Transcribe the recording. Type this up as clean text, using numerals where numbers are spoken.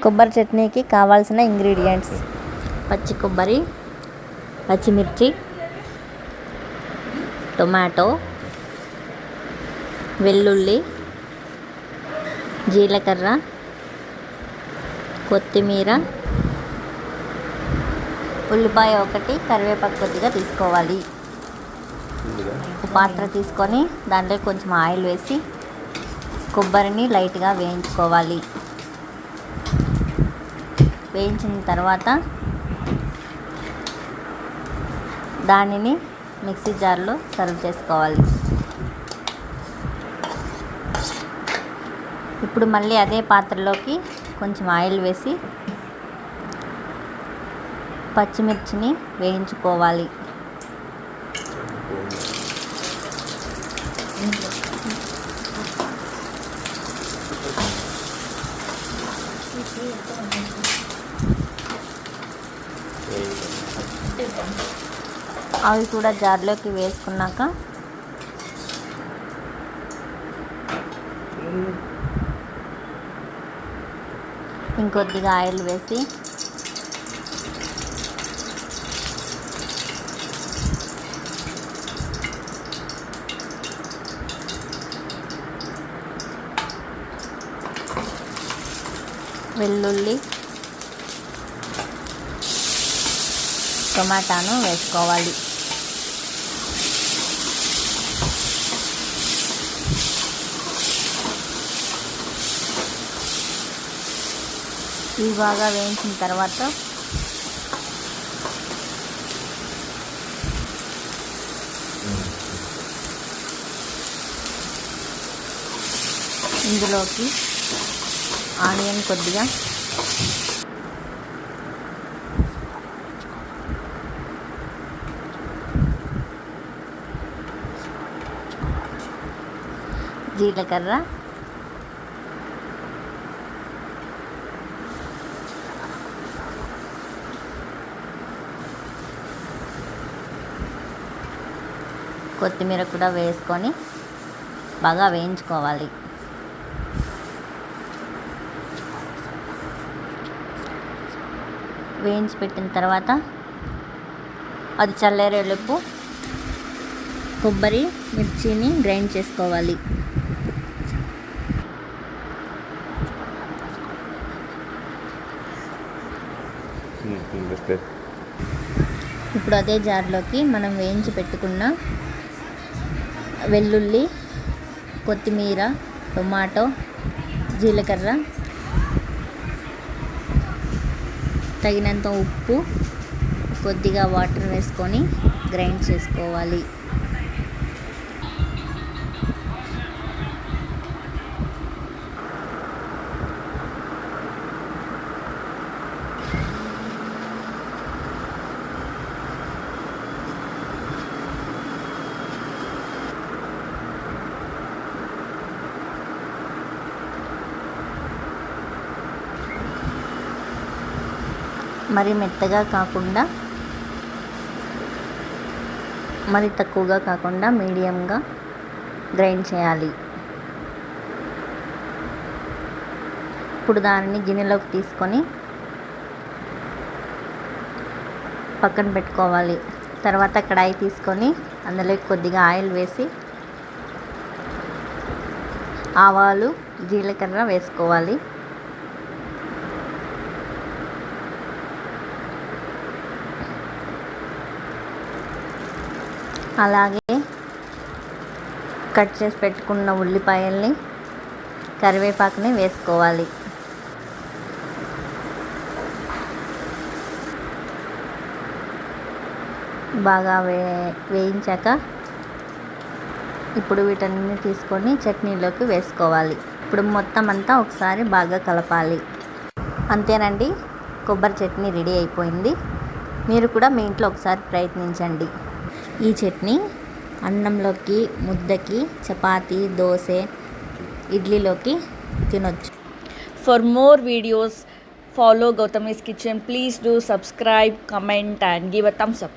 కొబ్బరి చట్నీకి కావాల్సిన ఇంగ్రీడియంట్స్: పచ్చి కొబ్బరి, పచ్చిమిర్చి, టొమాటో, వెల్లుల్లి, జీలకర్ర, కొత్తిమీర, ఉల్లిపాయ ఒకటి, కరివేపాకు కొద్దిగా తీసుకోవాలి. ఒక పాత్ర తీసుకొని దాంట్లో కొంచెం ఆయిల్ వేసి కొబ్బరిని లైట్గా వేయించుకోవాలి. వేయించిన తర్వాత దానిని మిక్సీ జార్లో సర్వ్ చేసుకోవాలి. ఇప్పుడు మళ్ళీ అదే పాత్రలోకి కొంచెం ఆయిల్ వేసి పచ్చిమిర్చిని వేయించుకోవాలి. అవి కూడా జార్లోకి వేసుకున్నాక ఇంకొద్దిగా ఆయిల్ వేసి వెల్లుల్లి, టొమాటాను వేసుకోవాలి. ఇవి బాగా వేయించిన తర్వాత ఇందులోకి ఆనియన్ కొద్దిగా, జీలకర్ర, కొత్తిమీర కూడా వేసుకొని బాగా వేయించుకోవాలి. వేయించి పెట్టిన తర్వాత అది చల్లారేలోపు కొబ్బరి మిర్చిని గ్రైండ్ చేసుకోవాలి. ఇప్పుడు అదే జార్లోకి మనం వేయించి పెట్టుకున్న వెల్లుల్లి, కొత్తిమీర, టొమాటో, జీలకర్ర, తగినంత ఉప్పు, కొద్దిగా వాటర్ వేసుకొని గ్రైండ్ చేసుకోవాలి. మరి మెత్తగా కాకుండా, మరి తక్కువగా కాకుండా మీడియంగా గ్రైండ్ చేయాలి. ఇప్పుడు దానిని గిన్నెలోకి తీసుకొని పక్కన పెట్టుకోవాలి. తర్వాత కడాయి తీసుకొని అందులోకి కొద్దిగా ఆయిల్ వేసి ఆవాలు, జీలకర్ర వేసుకోవాలి. అలాగే కట్ చేసి పెట్టుకున్న ఉల్లిపాయల్ని, కరివేపాకుని వేసుకోవాలి. బాగా వేయించాక ఇప్పుడు వీటన్ని తీసుకొని చట్నీలోకి వేసుకోవాలి. ఇప్పుడు మొత్తం అంతా ఒకసారి బాగా కలపాలి. అంతేనండి, కొబ్బరి చట్నీ రెడీ అయిపోయింది. మీరు కూడా మీ ఇంట్లో ఒకసారి ప్రయత్నించండి. ఈ చట్నీ అన్నంలోకి, ముద్దకి, చపాతీ, దోశ, ఇడ్లీలోకి తినొచ్చు. For more videos, follow Gautami's Kitchen. Please do subscribe, comment and give a thumbs up.